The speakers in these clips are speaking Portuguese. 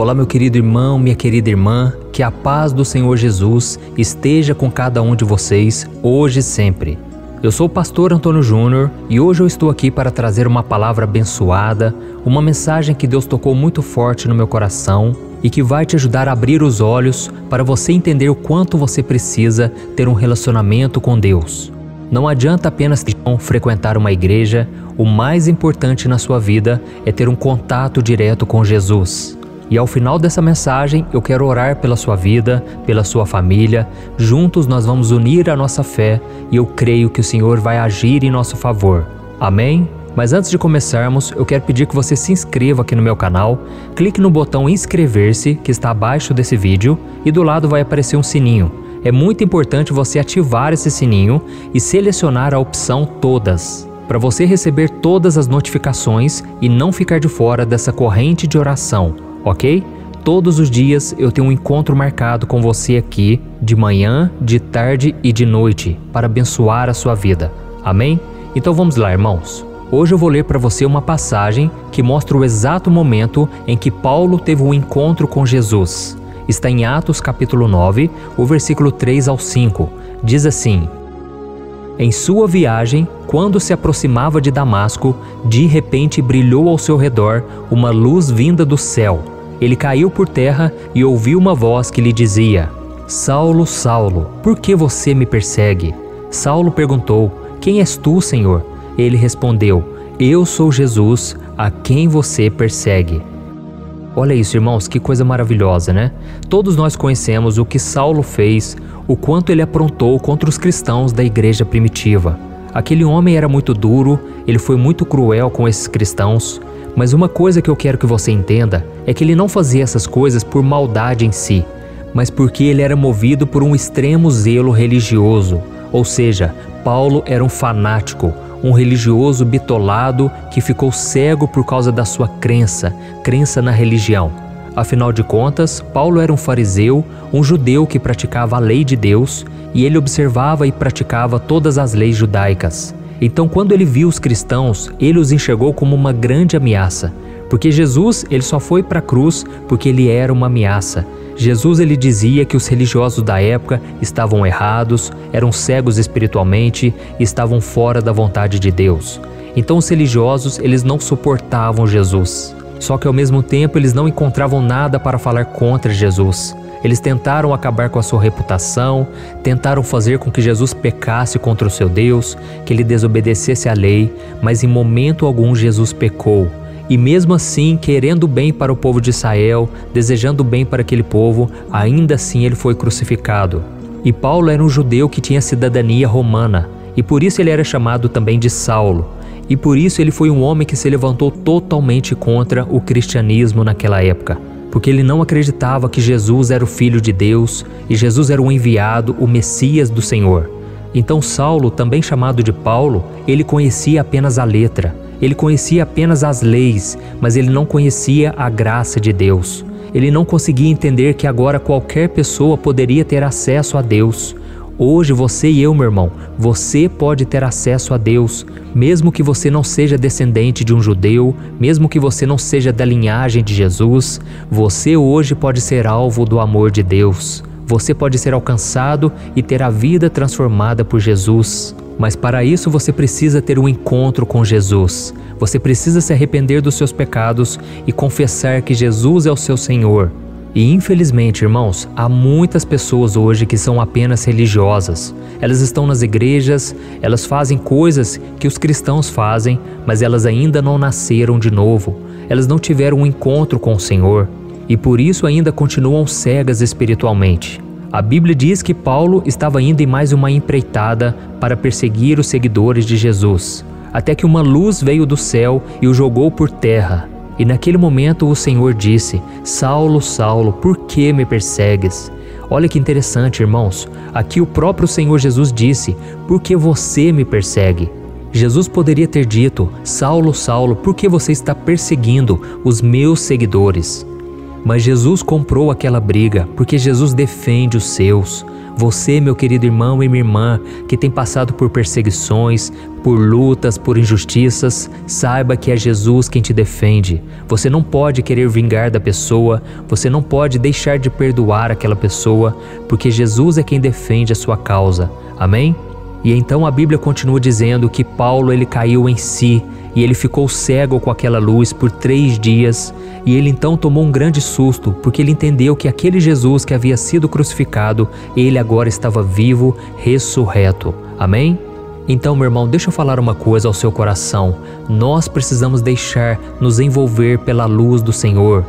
Olá, meu querido irmão, minha querida irmã, que a paz do Senhor Jesus esteja com cada um de vocês, hoje e sempre. Eu sou o pastor Antônio Júnior e hoje eu estou aqui para trazer uma palavra abençoada, uma mensagem que Deus tocou muito forte no meu coração e que vai te ajudar a abrir os olhos para você entender o quanto você precisa ter um relacionamento com Deus. Não adianta apenas frequentar uma igreja, o mais importante na sua vida é ter um contato direto com Jesus. E ao final dessa mensagem, eu quero orar pela sua vida, pela sua família. Juntos nós vamos unir a nossa fé e eu creio que o Senhor vai agir em nosso favor. Amém? Mas antes de começarmos, eu quero pedir que você se inscreva aqui no meu canal. Clique no botão inscrever-se que está abaixo desse vídeo e do lado vai aparecer um sininho. É muito importante você ativar esse sininho e selecionar a opção Todas, para você receber todas as notificações e não ficar de fora dessa corrente de oração. Ok? Todos os dias eu tenho um encontro marcado com você aqui, de manhã, de tarde e de noite, para abençoar a sua vida. Amém? Então vamos lá, irmãos. Hoje eu vou ler para você uma passagem que mostra o exato momento em que Paulo teve um encontro com Jesus. Está em Atos capítulo 9, o versículo 3 ao 5. Diz assim: Em sua viagem, quando se aproximava de Damasco, de repente brilhou ao seu redor uma luz vinda do céu. Ele caiu por terra e ouviu uma voz que lhe dizia: Saulo, Saulo, por que você me persegue? Saulo perguntou: Quem és tu, Senhor? Ele respondeu: Eu sou Jesus, a quem você persegue. Olha isso, irmãos, que coisa maravilhosa, né? Todos nós conhecemos o que Saulo fez, o quanto ele aprontou contra os cristãos da igreja primitiva. Aquele homem era muito duro, ele foi muito cruel com esses cristãos, mas uma coisa que eu quero que você entenda é que ele não fazia essas coisas por maldade em si, mas porque ele era movido por um extremo zelo religioso. Ou seja, Paulo era um fanático, um religioso bitolado que ficou cego por causa da sua crença na religião. Afinal de contas, Paulo era um fariseu, um judeu que praticava a lei de Deus e ele observava e praticava todas as leis judaicas. Então, quando ele viu os cristãos, ele os enxergou como uma grande ameaça, porque Jesus ele só foi para a cruz porque ele era uma ameaça. Jesus ele dizia que os religiosos da época estavam errados, eram cegos espiritualmente e estavam fora da vontade de Deus. Então os religiosos eles não suportavam Jesus. Só que ao mesmo tempo eles não encontravam nada para falar contra Jesus. Eles tentaram acabar com a sua reputação, tentaram fazer com que Jesus pecasse contra o seu Deus, que ele desobedecesse à lei, mas em momento algum Jesus pecou. E mesmo assim, querendo bem para o povo de Israel, desejando bem para aquele povo, ainda assim ele foi crucificado. E Paulo era um judeu que tinha cidadania romana, e por isso ele era chamado também de Saulo. E por isso ele foi um homem que se levantou totalmente contra o cristianismo naquela época, porque ele não acreditava que Jesus era o Filho de Deus e Jesus era o enviado, o Messias do Senhor. Então Saulo, também chamado de Paulo, ele conhecia apenas a letra, ele conhecia apenas as leis, mas ele não conhecia a graça de Deus. Ele não conseguia entender que agora qualquer pessoa poderia ter acesso a Deus. Hoje você e eu, meu irmão, você pode ter acesso a Deus, mesmo que você não seja descendente de um judeu, mesmo que você não seja da linhagem de Jesus, você hoje pode ser alvo do amor de Deus. Você pode ser alcançado e ter a vida transformada por Jesus. Mas para isso você precisa ter um encontro com Jesus. Você precisa se arrepender dos seus pecados e confessar que Jesus é o seu Senhor. E infelizmente, irmãos, há muitas pessoas hoje que são apenas religiosas. Elas estão nas igrejas, elas fazem coisas que os cristãos fazem, mas elas ainda não nasceram de novo. Elas não tiveram um encontro com o Senhor e por isso ainda continuam cegas espiritualmente. A Bíblia diz que Paulo estava indo em mais uma empreitada para perseguir os seguidores de Jesus, até que uma luz veio do céu e o jogou por terra. E naquele momento o Senhor disse: Saulo, Saulo, por que me persegues? Olha que interessante, irmãos. Aqui o próprio Senhor Jesus disse: por que você me persegue? Jesus poderia ter dito: Saulo, Saulo, por que você está perseguindo os meus seguidores? Mas Jesus comprou aquela briga porque Jesus defende os seus. Você, meu querido irmão e minha irmã, que tem passado por perseguições, por lutas, por injustiças, saiba que é Jesus quem te defende. Você não pode querer vingar da pessoa, você não pode deixar de perdoar aquela pessoa, porque Jesus é quem defende a sua causa. Amém? E então a Bíblia continua dizendo que Paulo ele caiu em si e ele ficou cego com aquela luz por 3 dias e ele então tomou um grande susto porque ele entendeu que aquele Jesus que havia sido crucificado, ele agora estava vivo, ressurreto. Amém? Então, meu irmão, deixa eu falar uma coisa ao seu coração. Nós precisamos deixar nos envolver pela luz do Senhor.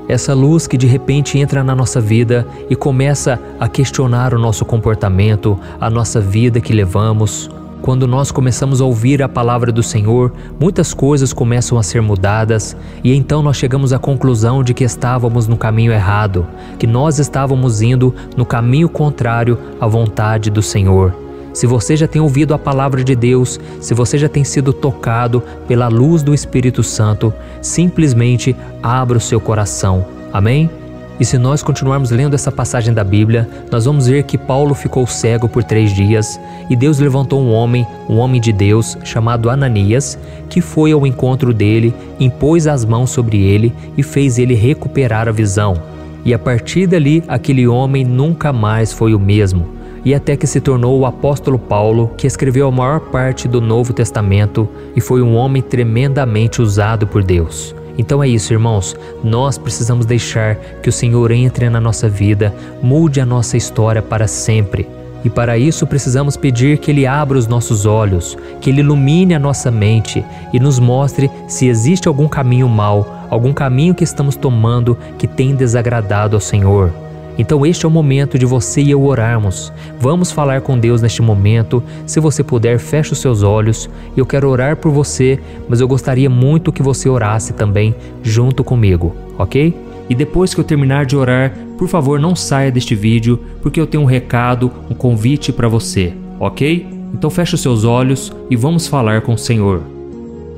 Essa luz que de repente entra na nossa vida e começa a questionar o nosso comportamento, a nossa vida que levamos. Quando nós começamos a ouvir a palavra do Senhor, muitas coisas começam a ser mudadas e então nós chegamos à conclusão de que estávamos no caminho errado, que nós estávamos indo no caminho contrário à vontade do Senhor. Se você já tem ouvido a palavra de Deus, se você já tem sido tocado pela luz do Espírito Santo, simplesmente abra o seu coração. Amém? E se nós continuarmos lendo essa passagem da Bíblia, nós vamos ver que Paulo ficou cego por 3 dias e Deus levantou um homem de Deus chamado Ananias, que foi ao encontro dele, impôs as mãos sobre ele e fez ele recuperar a visão. E a partir dali, aquele homem nunca mais foi o mesmo. E até que se tornou o apóstolo Paulo, que escreveu a maior parte do Novo Testamento e foi um homem tremendamente usado por Deus. Então é isso, irmãos, nós precisamos deixar que o Senhor entre na nossa vida, mude a nossa história para sempre. E para isso precisamos pedir que Ele abra os nossos olhos, que Ele ilumine a nossa mente e nos mostre se existe algum caminho mau, algum caminho que estamos tomando que tem desagradado ao Senhor. Então este é o momento de você e eu orarmos. Vamos falar com Deus neste momento. Se você puder, feche os seus olhos. Eu quero orar por você, mas eu gostaria muito que você orasse também junto comigo, ok? E depois que eu terminar de orar, por favor não saia deste vídeo, porque eu tenho um recado, um convite para você, ok? Então feche os seus olhos e vamos falar com o Senhor.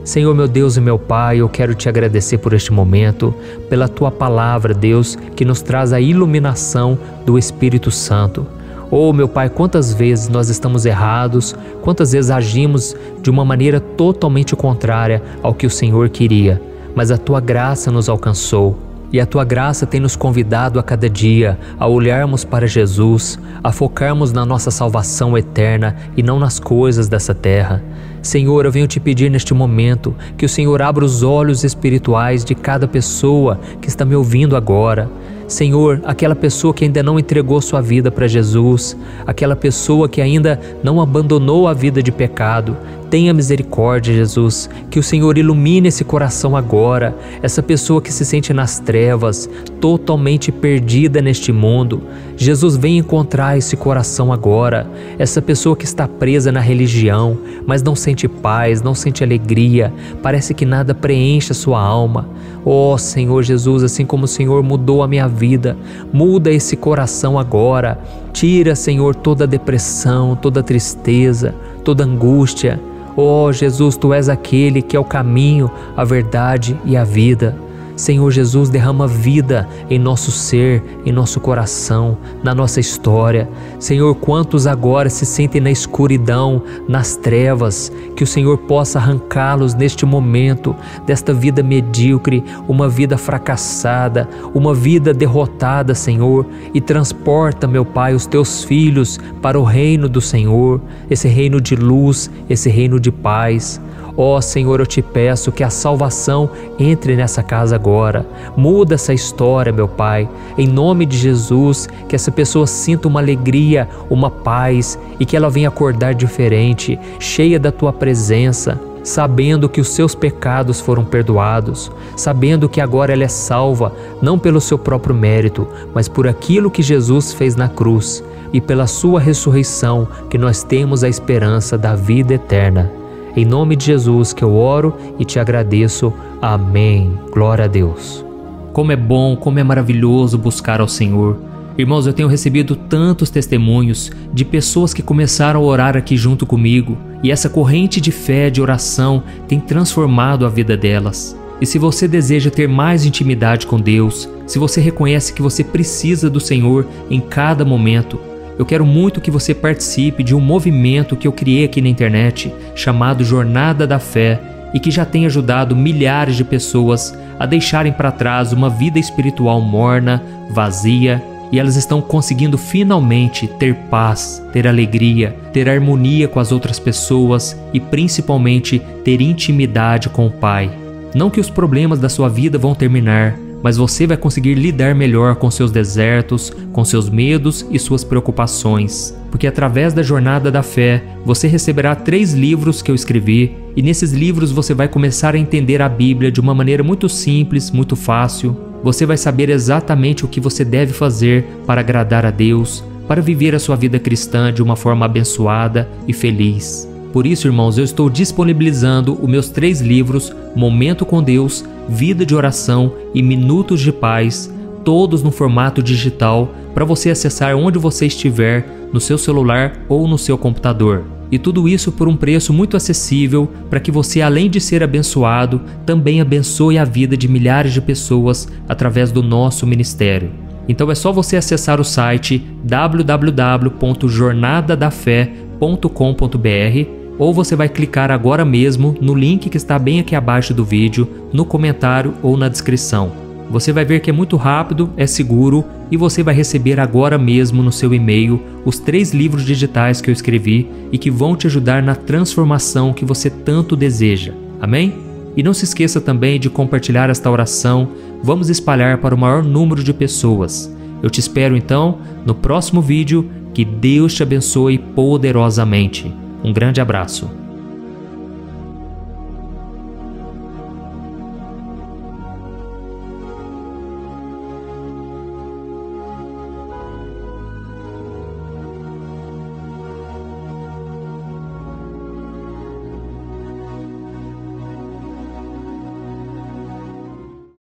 Senhor, meu Deus e meu Pai, eu quero te agradecer por este momento, pela Tua palavra, Deus, que nos traz a iluminação do Espírito Santo. Oh, meu Pai, quantas vezes nós estamos errados, quantas vezes agimos de uma maneira totalmente contrária ao que o Senhor queria, mas a Tua graça nos alcançou. E a Tua graça tem nos convidado a cada dia a olharmos para Jesus, a focarmos na nossa salvação eterna e não nas coisas dessa terra. Senhor, eu venho te pedir neste momento que o Senhor abra os olhos espirituais de cada pessoa que está me ouvindo agora. Senhor, aquela pessoa que ainda não entregou sua vida para Jesus, aquela pessoa que ainda não abandonou a vida de pecado, tenha misericórdia, Jesus, que o Senhor ilumine esse coração agora, essa pessoa que se sente nas trevas, totalmente perdida neste mundo. Jesus, vem encontrar esse coração agora, essa pessoa que está presa na religião, mas não sente paz, não sente alegria, parece que nada preenche a sua alma. Oh, Senhor Jesus, assim como o Senhor mudou a minha vida, muda esse coração agora. Tira, Senhor, toda a depressão, toda a tristeza, toda a angústia. Oh, Jesus, Tu és aquele que é o caminho, a verdade e a vida. Senhor Jesus, derrama vida em nosso ser, em nosso coração, na nossa história. Senhor, quantos agora se sentem na escuridão, nas trevas, que o Senhor possa arrancá-los neste momento, desta vida medíocre, uma vida fracassada, uma vida derrotada, Senhor, e transporta, meu Pai, os Teus filhos para o reino do Senhor, esse reino de luz, esse reino de paz. Ó Senhor, eu te peço que a salvação entre nessa casa agora. Muda essa história, meu Pai. Em nome de Jesus, que essa pessoa sinta uma alegria, uma paz e que ela venha acordar diferente, cheia da Tua presença, sabendo que os seus pecados foram perdoados, sabendo que agora ela é salva, não pelo seu próprio mérito, mas por aquilo que Jesus fez na cruz e pela Sua ressurreição, que nós temos a esperança da vida eterna. Em nome de Jesus que eu oro e te agradeço. Amém. Glória a Deus. Como é bom, como é maravilhoso buscar ao Senhor. Irmãos, eu tenho recebido tantos testemunhos de pessoas que começaram a orar aqui junto comigo e essa corrente de fé, de oração, tem transformado a vida delas. E se você deseja ter mais intimidade com Deus, se você reconhece que você precisa do Senhor em cada momento, eu quero muito que você participe de um movimento que eu criei aqui na internet chamado Jornada da Fé e que já tem ajudado milhares de pessoas a deixarem para trás uma vida espiritual morna, vazia, e elas estão conseguindo finalmente ter paz, ter alegria, ter harmonia com as outras pessoas e principalmente ter intimidade com o Pai. Não que os problemas da sua vida vão terminar, mas você vai conseguir lidar melhor com seus desertos, com seus medos e suas preocupações. Porque através da Jornada da Fé, você receberá 3 livros que eu escrevi, e nesses livros você vai começar a entender a Bíblia de uma maneira muito simples, muito fácil. Você vai saber exatamente o que você deve fazer para agradar a Deus, para viver a sua vida cristã de uma forma abençoada e feliz. Por isso, irmãos, eu estou disponibilizando os meus 3 livros, Momento com Deus, Vida de Oração e Minutos de Paz, todos no formato digital, para você acessar onde você estiver, no seu celular ou no seu computador. E tudo isso por um preço muito acessível, para que você, além de ser abençoado, também abençoe a vida de milhares de pessoas através do nosso ministério. Então é só você acessar o site www.jornadadafé.com.br ou você vai clicar agora mesmo no link que está bem aqui abaixo do vídeo, no comentário ou na descrição. Você vai ver que é muito rápido, é seguro e você vai receber agora mesmo no seu e-mail os 3 livros digitais que eu escrevi e que vão te ajudar na transformação que você tanto deseja. Amém? E não se esqueça também de compartilhar esta oração, vamos espalhar para o maior número de pessoas. Eu te espero então no próximo vídeo, que Deus te abençoe poderosamente. Um grande abraço.